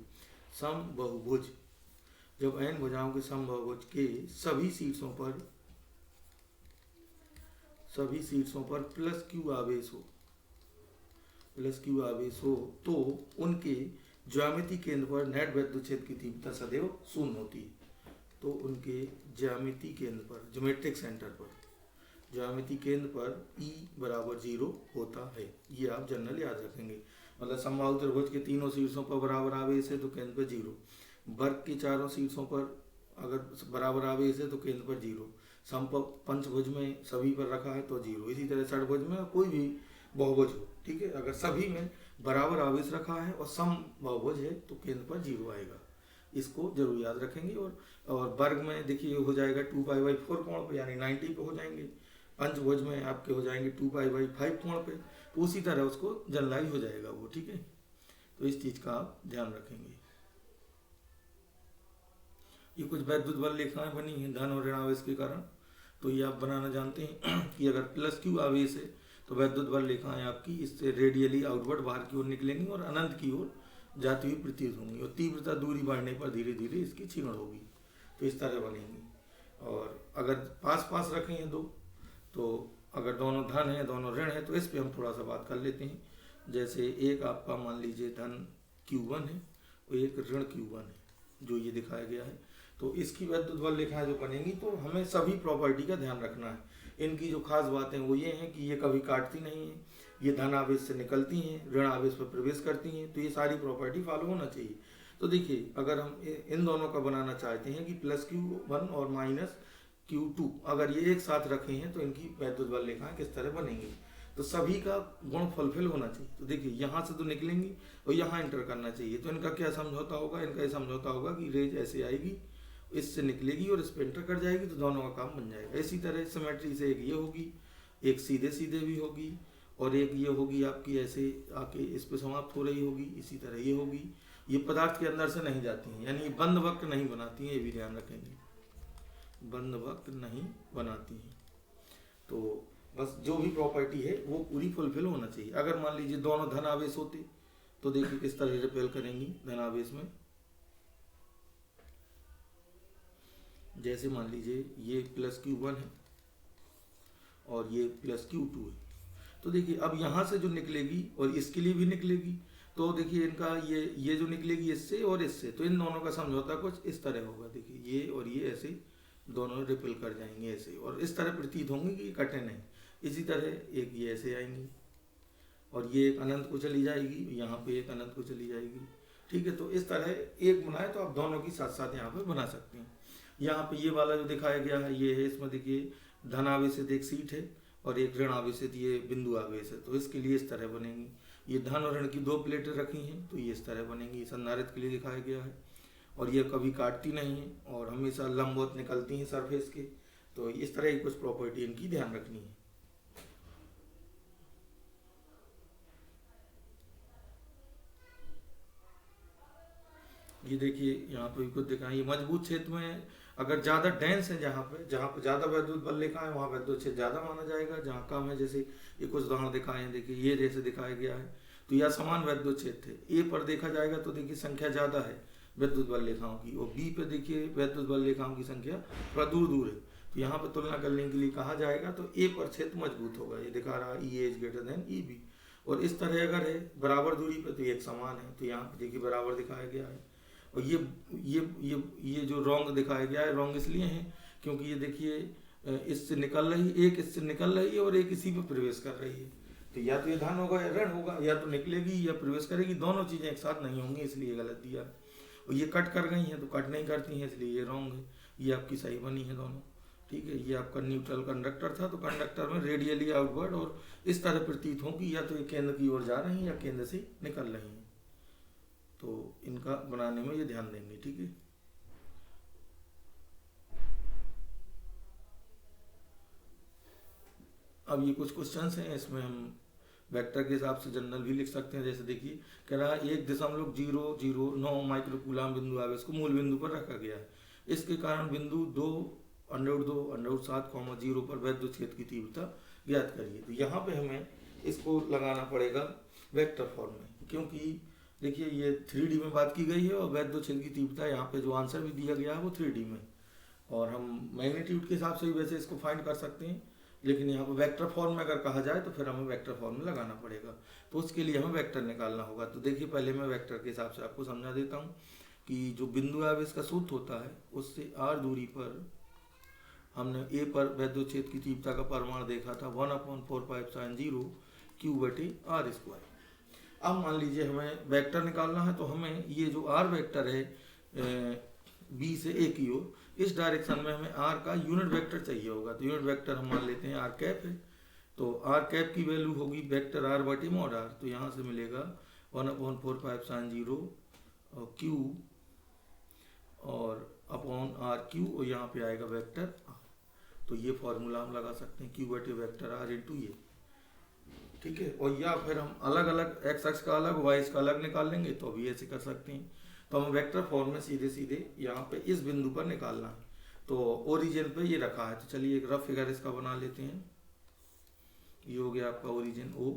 समबाहुभुज, जब n भुजाओं के समबाहुभुज के सभी शीर्षों पर प्लस क्यू आवेश हो तो उनके ज्यामिति केंद्र पर नेट विद्युत की तीव्रता सदैव शून्य होती है। तो उनके ज्यामिति केंद्र पर, ज्योमेट्रिक सेंटर पर, ज्यामिति केंद्र पर E बराबर 0 होता है। ये आप जनरल याद रखेंगे। मतलब समबाहु त्रिभुज के तीनों शीर्षों पर बराबर आवेश है तो केंद्र पर 0, वर्ग के चारों शीर्षों पर अगर बराबर आवेश है तो केंद्र पर 0, पंचभुज में सभी पर रखा है तो 0। इसी तरह षडभुज में कोई भी बहुभुज हो, ठीक है, अगर सभी में बराबर आवेश रखा है और सम बहुभुज है तो केंद्र पर 0 आएगा। इसको जरूर याद रखेंगे। और वर्ग में देखिए हो जाएगा 2π/4 कोण पे, यानी 90 पे हो जाएंगे। पंचभुज में आपके हो जाएंगे 2π/5 कोण पे, तो उसी तरह उसको जनरलाइज हो जाएगा वो, ठीक है। तो इस चीज का आप ध्यान रखेंगे। ये कुछ वैद्युत बल रेखाएं बनी हैं धन और ऋण आवेश के कारण, तो ये आप बनाना जानते हैं कि अगर प्लस क्यू आवेश है तो वैद्युत बल रेखाएं आपकी इससे रेडियली आउटवर्ड बाहर की ओर निकलेंगी और अनंत की ओर जाती हुई प्रतीत होंगी, और तीव्रता दूरी बढ़ने पर धीरे धीरे इसकी क्षीण होगी। तो इस तरह बनेंगी। और अगर पास पास रखे हैं दो, तो अगर दोनों धन है दोनों ऋण है तो इस पे हम थोड़ा सा बात कर लेते हैं। जैसे एक आपका मान लीजिए धन Q1 है और एक ऋण Q1 है, जो ये दिखाया गया है। तो इसकी वैद्युत बल रेखाएं जो बनेंगी तो हमें सभी प्रॉपर्टी का ध्यान रखना है। इनकी जो खास बातें वो ये हैं कि ये कभी काटती नहीं है, ये धन आवेश से निकलती हैं, ऋण आवेश पर प्रवेश करती हैं, तो ये सारी प्रॉपर्टी फॉलो होना चाहिए। तो देखिए अगर हम इन दोनों का बनाना चाहते हैं कि प्लस Q1 और माइनस Q2 अगर ये एक साथ रखे हैं तो इनकी वैद्युत बल रेखाएं किस तरह बनेंगी, तो सभी का गुण फुलफिल होना चाहिए। तो देखिए यहाँ से तो निकलेंगी और यहाँ एंटर करना चाहिए, तो इनका क्या समझौता होगा, इनका ये समझौता होगा कि रेज ऐसे आएगी, इससे निकलेगी और इस पे एंटर कर जाएगी, तो दोनों का काम बन जाएगा। इसी तरह सिमेट्री से एक ये होगी, एक सीधे सीधे भी होगी, और एक ये होगी आपकी ऐसे आके इस पे समाप्त हो रही होगी। इसी तरह ये होगी, ये पदार्थ के अंदर से नहीं जाती हैं, यानी बंद वक्र नहीं बनाती हैं, ये भी ध्यान रखेंगे, बंद वक्र नहीं बनाती हैं। तो बस जो भी प्रॉपर्टी है वो पूरी फुलफिल होना चाहिए। अगर मान लीजिए दोनों धन आवेश होते तो देखिए किस तरह रिपेल करेंगी धन आवेश में। जैसे मान लीजिए ये प्लस Q1 है और ये प्लस Q2 है, तो देखिए अब यहाँ से जो निकलेगी और इसके लिए भी निकलेगी, तो देखिए इनका ये जो निकलेगी इससे और इससे, तो इन दोनों का समझौता कुछ इस तरह होगा। देखिए ये और ये ऐसे दोनों रिपेल कर जाएंगे ऐसे, और इस तरह प्रतीत होंगे कि कटे नहीं। इसी तरह एक ये ऐसे आएंगी और ये एक अनंत को चली जाएगी, यहाँ पे एक अनंत को चली जाएगी, ठीक है। तो इस तरह एक बनाए तो आप दोनों की साथ साथ यहाँ पे बना सकते हैं। यहाँ पे ये वाला जो दिखाया गया है ये है, इसमें देखिए धन आवेशित एक सीट है और एक ऋण आवेशित ये बिंदु आवेश है, तो इसके लिए इस तरह बनेंगी। ये धन और ऋण की दो प्लेटें रखी हैं तो ये इस तरह बनेंगी, संधारित्र के लिए दिखाया गया है। और ये कभी काटती नहीं है और हमेशा लंबवत निकलती हैं सरफेस के, तो इस तरह की कुछ प्रॉपर्टी इनकी ध्यान रखनी है। ये देखिए यहाँ पे भी कुछ दिखाएं, ये मजबूत क्षेत्र में अगर ज़्यादा डेंस है, जहाँ पे ज़्यादा वैद्युत बल रेखा है वहाँ वैद्युत क्षेत्र ज़्यादा माना जाएगा। जहाँ कम है, जैसे ये कुछ उदाहरण दिखाए हैं, देखिए ये जैसे दिखाया गया है, तो यह समान वैद्युत क्षेत्र है। ए पर देखा जाएगा तो देखिए संख्या ज़्यादा है वैद्युत बल रेखाओं की, और बी पे देखिए वैद्युत बल रेखाओं की संख्या थोड़ा दूर दूर है। तो यहाँ पर तुलना करने के लिए कहा जाएगा तो ए पर क्षेत्र मजबूत होगा, ये दिखा रहा है E ग्रेटर देन EB। और इस तरह अगर है बराबर दूरी पे तो एक समान है, तो यहाँ पे देखिए बराबर दिखाया गया है। और ये जो रॉन्ग दिखाया गया है, रॉन्ग इसलिए है क्योंकि ये देखिए इससे निकल रही, एक इससे निकल रही है और एक इसी पे प्रवेश कर रही है, तो या तो ये धन होगा या ऋण होगा, या तो निकलेगी या प्रवेश करेगी, दोनों चीजें एक साथ नहीं होंगी, इसलिए गलत दिया। और ये कट कर गई हैं तो कट नहीं करती हैं, इसलिए ये रॉन्ग है। ये आपकी सही बनी है दोनों, ठीक है। ये आपका न्यूट्रल कंडक्टर था, तो कंडक्टर में रेडियली आउटवर्ड और इस तरह प्रतीत होगी, या तो ये केंद्र की ओर जा रही हैं या केंद्र से निकल रही हैं। तो इनका बनाने में ये ध्यान देंगे, ठीक है। अब ये कुछ क्वेश्चंस हैं, इसमें हम वेक्टर के हिसाब से जनरल भी लिख सकते हैं। जैसे देखिए कह रहा है 1.009 माइक्रोकूलाम बिंदु आवेश को मूल बिंदु पर रखा गया है, इसके कारण बिंदु 2√2√7, 0 पर वैद्युत क्षेत्र की तीव्रता ज्ञात करिए। तो यहाँ पे हमें इसको लगाना पड़ेगा वेक्टर फॉर्म में, क्योंकि देखिए ये 3D में बात की गई है और वैध छेद की तीव्रता यहाँ पे जो आंसर भी दिया गया है वो 3D में, और हम मैग्नीट्यूड के हिसाब से भी वैसे इसको फाइंड कर सकते हैं, लेकिन यहाँ पर वेक्टर फॉर्म में अगर कहा जाए तो फिर हमें वेक्टर फॉर्म में लगाना पड़ेगा, तो उसके लिए हमें वेक्टर निकालना होगा। तो देखिए पहले मैं वेक्टर के हिसाब से आपको समझा देता हूँ कि जो बिंदु आवेश का सूत्र होता है उससे r दूरी पर हमने a पर वैद्युच्छेद की तीव्रता का परिमाण देखा था 1/4π Q/r²। अब मान लीजिए हमें वेक्टर निकालना है, तो हमें ये जो r वेक्टर है b से a की ओर, इस डायरेक्शन में हमें r का यूनिट वेक्टर चाहिए होगा। तो यूनिट वेक्टर हम मान लेते हैं r कैप है, तो r कैप की वैल्यू होगी वेक्टर r बटे मॉड r, तो यहाँ से मिलेगा 1/4π Q और अपॉन आर क्यू, और यहाँ पे आएगा वेक्टर r। तो ये फॉर्मूला हम लगा सकते हैं Q बटे वेक्टर r इंटू ये, ठीक है। और या फिर हम अलग अलग x अक्ष का अलग y का अलग निकाल लेंगे तो भी ऐसे कर सकते हैं। तो हम वेक्टर फॉर्म में सीधे सीधे यहाँ पे इस बिंदु पर निकालना है, तो ओरिजिन पे ये रखा है, तो चलिए एक रफ फिगर इसका बना लेते हैं। ये हो गया आपका ओरिजिन O,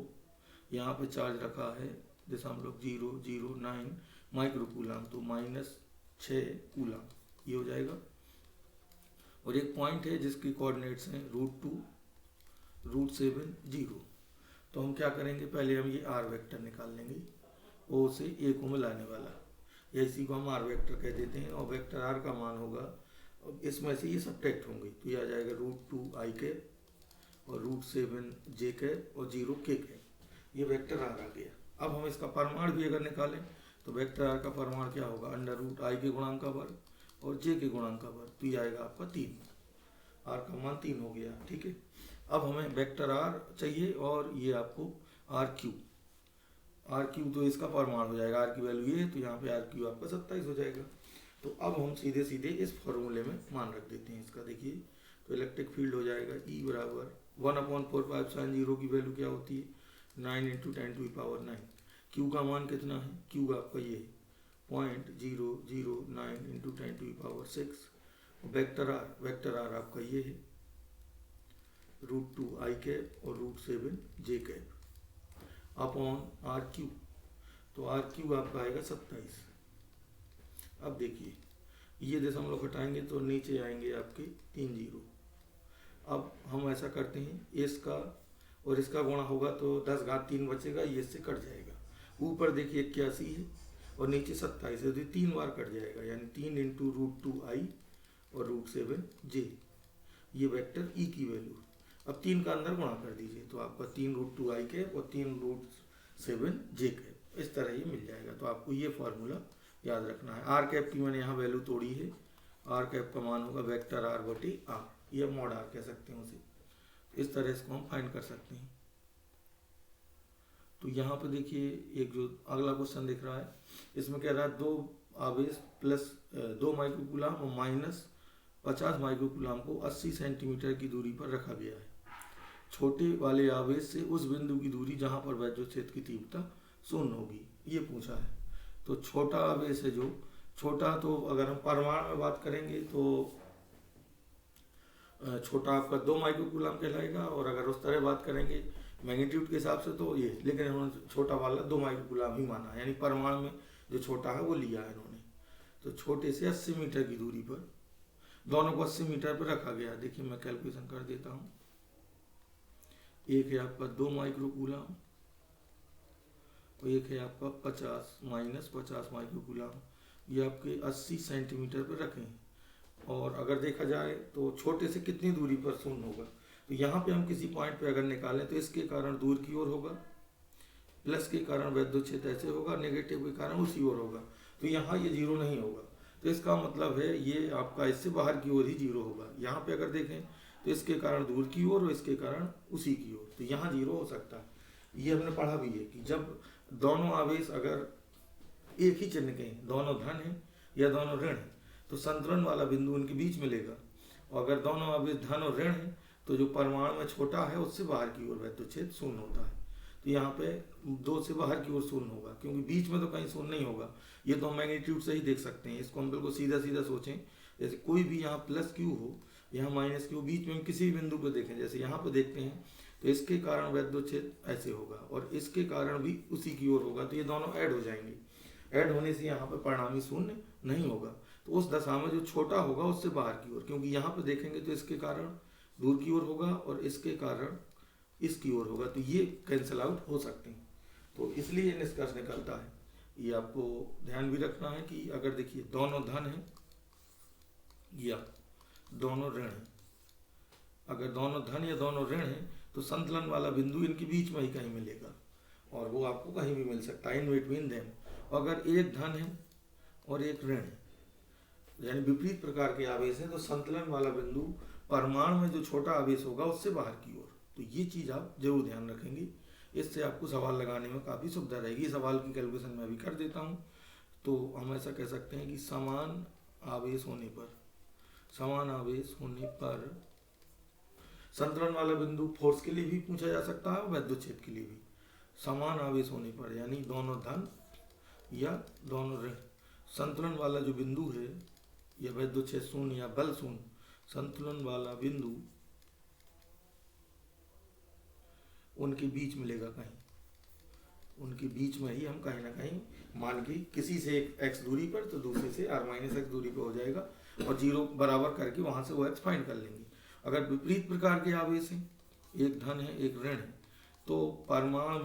यहाँ पे चार्ज रखा है जैसे हम लोग 0.009 माइक्रो कूलम, तो -6 कूलम ये हो जाएगा। और एक पॉइंट है जिसकी कोऑर्डिनेट्स हैं √2, √7, 0। तो हम क्या करेंगे, पहले हम ये r वेक्टर निकाल लेंगे, O से A को मिलाने वाला, इसी को हम r वेक्टर कह देते हैं। और वेक्टर r का मान होगा, इसमें से ये सब्ट्रैक्ट होंगे, तो ये आ जाएगा √2 i कैप और √7 j कैप और 0 k कैप, ये वेक्टर r आ गया। अब हम इसका परिमाण भी अगर निकालें तो वेक्टर r का परिमाण क्या होगा, √i के गुणांक का वर्ग और j के गुणांक का वर्ग, तो ये आएगा आपका 3, r का मान 3 हो गया, ठीक है। अब हमें वेक्टर r चाहिए और ये आपको r क्यू, तो इसका परिमाण हो जाएगा, r की वैल्यू ये है, तो यहाँ पे r क्यू आपका 27 हो जाएगा। तो अब हम सीधे सीधे इस फॉर्मूले में मान रख देते हैं इसका, देखिए तो इलेक्ट्रिक फील्ड हो जाएगा E बराबर 1/4π की वैल्यू क्या होती है 9 × 10⁹। Q का मान कितना है, Q आपका ये 0.009 × 10⁶। वेक्टर r आपका ये है √2 i कैप और √7 j cap upon r Q, तो r क्यू आपका आएगा 27। अब देखिए ये जैसे हम लोग हटाएंगे तो नीचे आएंगे आपके 3 0। अब हम ऐसा करते हैं, इसका और इसका गुणा होगा तो 10⁻³ बचेगा, ये इससे कट जाएगा। ऊपर देखिए 81 है और नीचे 27 है, तो 3 बार कट जाएगा, यानी 3 × √2 i और √7 j, ये वेक्टर E की वैल्यू। अब 3 का अंदर गुणा कर दीजिए, तो आपका 3 √2 i कैप और 3 √7 j कैप, इस तरह ये मिल जाएगा। तो आपको ये फॉर्मूला याद रखना है। r कैप की मैंने यहाँ वैल्यू तोड़ी है, r कैप का मान होगा वेक्टर r बटे r, ये मॉड r कह सकते हैं उसे, इस तरह इसको हम फाइंड कर सकते हैं। तो यहाँ पे देखिए एक जो अगला क्वेश्चन दिख रहा है, इसमें कह रहा है 2 आवेश प्लस 2 माइक्रो कूलम और -50 माइक्रो कूलम को 80 सेंटीमीटर की दूरी पर रखा गया है। छोटे वाले आवेश से उस बिंदु की दूरी जहाँ पर वैद्युच्छेद की तीव्रता 0 होगी, ये पूछा है। तो छोटा आवेश है जो छोटा, तो अगर हम परिमाण में बात करेंगे तो छोटा आपका 2 माइक्रो कूलम कहलाएगा, और अगर उस तरह बात करेंगे मैग्नीट्यूड के हिसाब से तो ये, लेकिन इन्होंने छोटा वाला 2 माइक्रो कूलम ही माना, यानी परिमाण में जो छोटा है वो लिया है इन्होंने। तो छोटे से 80 मीटर की दूरी पर दोनों को 80 मीटर पर रखा गया। देखिए मैं कैलकुलेशन कर देता हूँ, एक है आपका 2 माइक्रो कूलम और एक है आपका 50 माइक्रो कूलम, ये आपके 80 सेंटीमीटर पर रखें। और अगर देखा जाए तो छोटे से कितनी दूरी पर शून्य होगा, तो यहाँ पे हम किसी पॉइंट पे अगर निकालें तो इसके कारण दूर की ओर होगा, प्लस के कारण वैद्युच्छेद ऐसे होगा, नेगेटिव के कारण उसी ओर होगा, तो यहाँ ये 0 नहीं होगा। तो इसका मतलब है ये आपका इससे बाहर की ओर ही 0 होगा। यहाँ पे अगर देखें तो इसके कारण दूर की ओर और इसके कारण उसी की ओर, तो यहाँ 0 हो सकता है। ये हमने पढ़ा भी है कि जब दोनों आवेश अगर एक ही चिन्ह के हैं, दोनों धन है या दोनों ऋण है, तो संतुलन वाला बिंदु उनके बीच मिलेगा। और अगर दोनों आवेश धन और ऋण है तो जो परिमाण में छोटा है उससे बाहर की ओर वैद्युच्छेद 0 होता है। तो यहाँ पे 2 से बाहर की ओर 0 होगा, क्योंकि बीच में तो कहीं 0 नहीं होगा। ये तो हम मैग्नीट्यूड से ही देख सकते हैं, इसको हम बिल्कुल सीधा सीधा सोचें, जैसे कोई भी यहाँ प्लस क्यू हो, यहाँ माइनस क्यू, बीच में हम किसी भी बिंदु पर देखें, जैसे यहाँ पर देखते हैं तो इसके कारण वैद्योच्छेद ऐसे होगा और इसके कारण भी उसी की ओर होगा, तो ये दोनों ऐड हो जाएंगे। ऐड होने से यहाँ पे परिणामी शून्य नहीं होगा, तो उस दशा में जो छोटा होगा उससे बाहर की ओर, क्योंकि यहाँ पे देखेंगे तो इसके कारण दूर की ओर होगा और इसके कारण इसकी ओर होगा, तो ये कैंसिल आउट हो सकते हैं। तो इसलिए ये निष्कर्ष निकलता है। ये आपको ध्यान भी रखना है कि अगर देखिए दोनों धन है या दोनों ऋण है, अगर दोनों धन या दोनों ऋण है तो संतुलन वाला बिंदु इनके बीच में ही कहीं मिलेगा और वो आपको कहीं भी मिल सकता है, इन बिटवीन देम। अगर एक धन है और एक ऋण है, यानी विपरीत प्रकार के आवेश है, तो संतुलन वाला बिंदु परमाणु में जो छोटा आवेश होगा उससे बाहर की ओर। तो ये चीज़ आप जरूर ध्यान रखेंगे, इससे आपको सवाल लगाने में काफ़ी सुविधा रहेगी। सवाल की कैलकुलेशन मैं भी कर देता हूँ। तो हम ऐसा कह सकते हैं कि समान आवेश होने पर, समान आवेश होने पर संतुलन वाला बिंदु फोर्स के लिए भी पूछा जा सकता है, वैद्योच्छेद के लिए भी। समान आवेश होने पर यानी दोनों धन या दोनों ऋण, संतुलन वाला जो बिंदु है या वैद्योच्छेद शून्य या बल शून्य, संतुलन वाला बिंदु उनके बीच मिलेगा कहीं, उनके बीच में ही हम कहीं ना कहीं मान के किसी से एक एक्स दूरी पर तो दूसरे से r माइनस एक्स दूरी पर हो जाएगा और जीरो बराबर करके वहां से वो एक्स फाइंड कर लेंगे। अगर विपरीत प्रकार के आवेश हैं, एक धन है एक ऋण है, तो परमाणु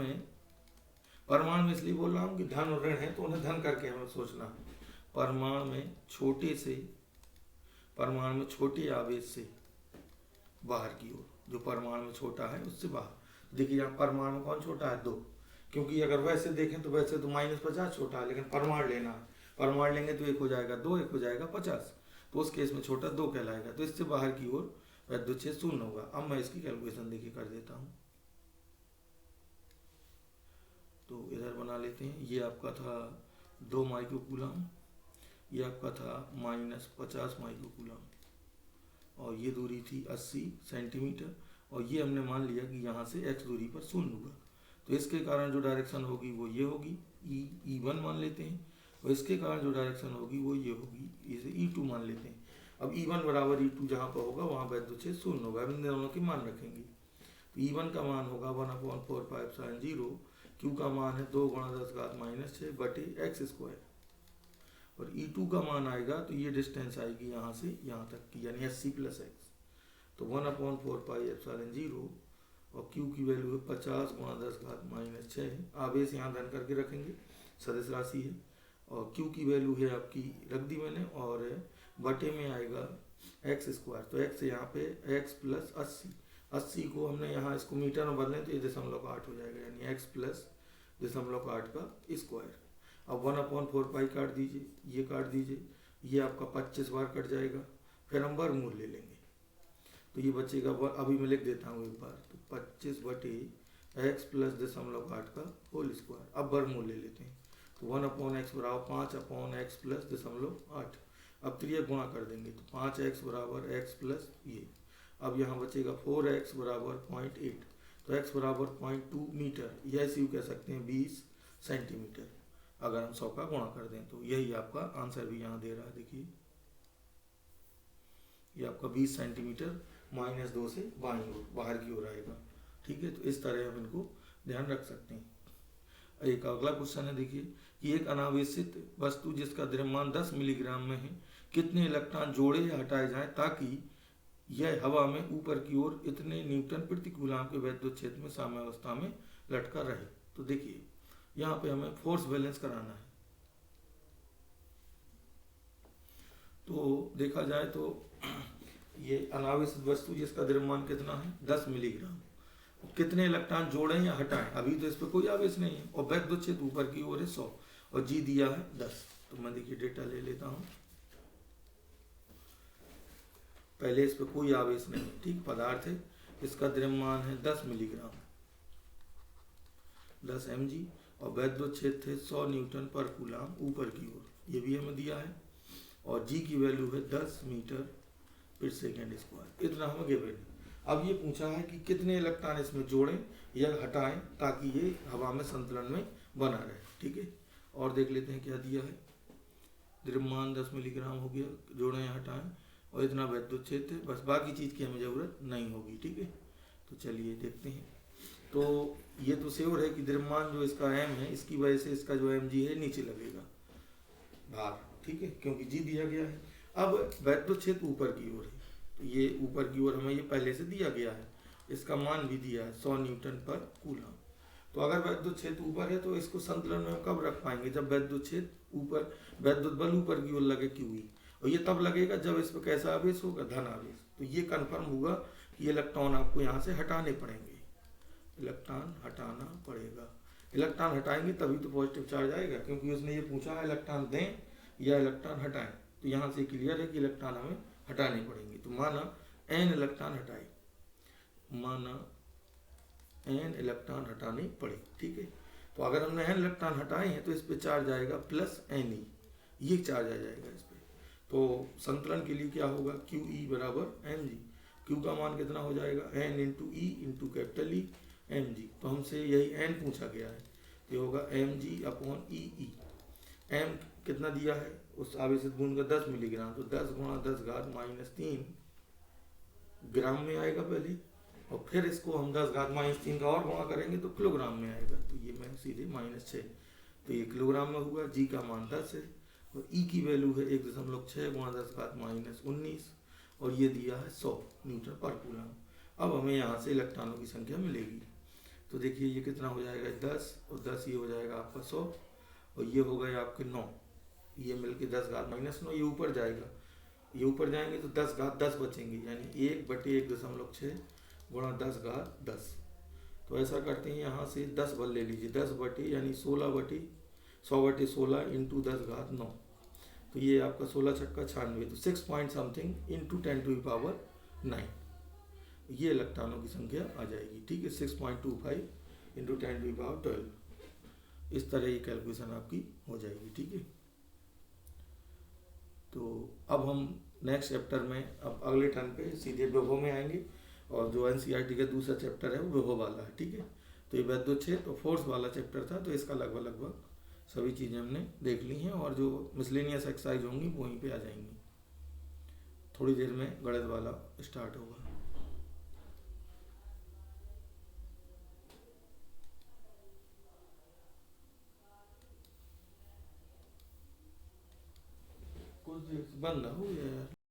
में इसलिए बोल रहा हूँ कि धन और ऋण है तो उन्हें धन करके हमें सोचना है। परमाणु में छोटे आवेश से बाहर की ओर, जो परमाणु में छोटा है उससे बाहर। देखिए यहाँ परमाणु कौन छोटा है, 2, क्योंकि अगर वैसे देखें तो वैसे तो -50 छोटा है, लेकिन परमाणु लेना है, परमाणु लेंगे तो 1 हो जाएगा 2, 1 हो जाएगा 50, तो उस केस में छोटा 2 कहलाएगा, तो इससे बाहर की ओर वैद्योच्छेद शून्य होगा। अब मैं इसकी कैलकुलेशन देखिए कर देता हूँ। तो इधर बना लेते हैं, ये आपका था 2 माइक्रो कूलम, ये आपका था -50 माइक्रो कूलम और ये दूरी थी 80 सेंटीमीटर और ये हमने मान लिया कि यहाँ से x दूरी पर शून्य होगा, तो इसके कारण जो डायरेक्शन होगी वो ये होगी, E1 मान लेते हैं, और इसके कारण जो डायरेक्शन होगी वो ये होगी, इसे E2 मान लेते हैं। अब E1 बराबर E2 जहाँ पर होगा वहाँ वैद्योच्छेद शून्य होगा। अब इन दोनों के मान रखेंगे, तो E1 का मान होगा 1/4πε0, Q का मान है 2 × 10⁻⁶ बटे x² और E2 का मान आएगा तो ये डिस्टेंस आएगी यहाँ से यहाँ तक की, यानी 80 + x, तो 1/4πε0 और Q की वैल्यू है 50 × 10⁻⁶। आवेश यहाँ धन करके रखेंगे, सदिश राशि है, और Q की वैल्यू है आपकी रख दी मैंने, और बटे में आएगा x², तो x यहाँ पे x + 80 को हमने यहाँ इसको मीटर में बदलें तो ये 0.8 हो जाएगा, यानी x + 0.8 का स्क्वायर। अब 1/4π काट दीजिए, ये काट दीजिए, ये आपका 25 बार कट जाएगा, फिर हम वर्गमूल ले लेंगे तो ये बचेगा, अभी मैं लिख देता हूँ एक बार, तो 25 बटे x + 0.8 का होल स्क्वायर। अब वर्गमूल ले लेते हैं, तो 1/x बराबर 5/x + 0.8। अब त्रियक गुणा कर देंगे तो 5x बराबर x प्लस ये। अब यहाँ बचेगा 4x बराबर 0.8, तो x बराबर 0.2 मीटर, या ऐसे कह सकते हैं 20 सेंटीमीटर। अगर हम 100 का गुणा कर दें तो यही आपका आंसर भी यहाँ दे रहा है। देखिए ये आपका 20 सेंटीमीटर -2 से बाहर की ओर आएगा। ठीक है, तो इस तरह हम इनको ध्यान रख सकते हैं। एक अगला क्वेश्चन है, देखिए कि एक अनावेशित वस्तु जिसका द्रव्यमान 10 मिलीग्राम में है, कितने इलेक्ट्रॉन जोड़े या हटाए जाएं ताकि यह हवा में ऊपर की ओर इतने न्यूटन प्रति कूलम के वैद्योच्छेद में साम्यावस्था में लटका रहे। तो देखिए यहाँ पे हमें फोर्स बैलेंस कराना है। तो देखा जाए तो ये अनावेशित वस्तु जिसका द्रव्यमान कितना है 10 मिलीग्राम, कितने इलेक्ट्रॉन जोड़ें या हटाएं, अभी तो इस पर कोई आवेश नहीं है, और वैद्योच्छेद ऊपर की ओर है 100 और जी दिया है 10। तो मैं देखिए डेटा ले लेता हूँ, पहले इस पर कोई आवेश नहीं है, ठीक, पदार्थ है, इसका द्रव्यमान है 10 मिलीग्राम 10 mg और वैद्योच्छेद थे 100 न्यूटन पर कूलम ऊपर की ओर, ये भी हमें दिया है, और जी की वैल्यू है 10 मीटर/सेकंड², इतना हमें गिवन है। अब ये पूछा है कि कितने इलेक्ट्रॉन इसमें जोड़ें या हटाएं ताकि ये हवा में संतुलन में बना रहे। ठीक है, और देख लेते हैं क्या दिया है। द्रव्यमान 10 मिलीग्राम हो गया, जोड़ें या हटाएं, और इतना वैद्योच्छेद है, बस बाकी चीज़ की हमें ज़रूरत नहीं होगी। ठीक है, तो चलिए देखते हैं। तो ये तो श्योर है कि द्रव्यमान जो इसका m है, इसकी वजह से इसका जो mg है नीचे लगेगा भार, ठीक है, क्योंकि g दिया गया है। अब वैद्युत क्षेत्र ऊपर की ओर है, तो ये ऊपर की ओर हमें ये पहले से दिया गया है, इसका मान भी दिया है 100 न्यूटन पर कूलम। तो अगर वैद्युत क्षेत्र ऊपर है तो इसको संतुलन में कब रख पाएंगे, जब वैद्युत क्षेत्र ऊपर, वैद्युत बल ऊपर की ओर लगे QE, और ये तब लगेगा जब इस पर कैसा आवेश होगा, धन आवेश। तो ये कंफर्म होगा कि इलेक्ट्रॉन आपको यहाँ से हटाने पड़ेंगे, इलेक्ट्रॉन हटाना पड़ेगा। इलेक्ट्रॉन हटाएंगे तभी तो पॉजिटिव चार्ज आएगा, क्योंकि उसने ये पूछा है इलेक्ट्रॉन दें या इलेक्ट्रॉन हटाएं। तो यहाँ से क्लियर है कि इलेक्ट्रॉन हमें हटाने पड़ेंगे। तो माना n इलेक्ट्रॉन हटाए, माना n इलेक्ट्रॉन हटाने पड़े, ठीक है। तो अगर हमने n इलेक्ट्रॉन हटाए हैं तो इस पे चार्ज आएगा प्लस Ne, ये चार्ज आ जाएगा इस पे। तो संतुलन के लिए क्या होगा, QE बराबर mg। Q का मान कितना हो जाएगा, n into E into capital E mg। तो हमसे यही n पूछा गया है, ये होगा mg अपॉन ई। m कितना दिया है, उस आवेशित बूंद का 10 मिलीग्राम, तो 10 गुणा 10 घात -3 ग्राम में आएगा पहले, और फिर इसको हम 10 घात -3 का और गुणा करेंगे तो किलोग्राम में आएगा। तो ये मैं सीधे -6, तो ये किलोग्राम में हुआ। जी का मान 10 है और ई की वैल्यू है 1.6 गुणा 10 घात -19, और ये दिया है 100 न्यूटन पर कूलम। अब हमें यहाँ से इलेक्ट्रॉनों की संख्या मिलेगी। तो देखिए ये कितना हो जाएगा, 10 और 10 ये हो जाएगा आपका 100, और ये हो गए आपके 9, ये मिलके 10 घात -9, ये ऊपर जाएगा, ये ऊपर जाएंगे तो 10 घात 10 बचेंगे, यानी 1/1.6 गुणा 10 घात 10। तो ऐसा करते हैं, यहाँ से 10 बल ले लीजिए, 10 बटे यानी 100/16 इंटू 10 घात 9, तो ये आपका 16 छक्का 96, तो 6 पॉइंट समथिंग इंटू 10⁹ ये इलेक्ट्रॉनों की संख्या आ जाएगी, ठीक है। 6.25 इंटू 10⁻12, इस तरह ये कैलकुलेशन आपकी हो जाएगी, ठीक है। तो अब हम नेक्स्ट चैप्टर में, अब अगले टर्न पे सीधे विभव में आएंगे, और जो NCERT का दूसरा चैप्टर है वो विभव वाला है, ठीक है। तो ये वैद्युत क्षेत्र और फोर्स वाला चैप्टर था, तो इसका लगभग सभी चीज़ें हमने देख ली हैं, और जो मिसलेनियस एक्सरसाइज होंगी वो वहीं पे आ जाएंगी। थोड़ी देर में गणित वाला स्टार्ट होगा। कुछ देर से बंद ना हो गया यार।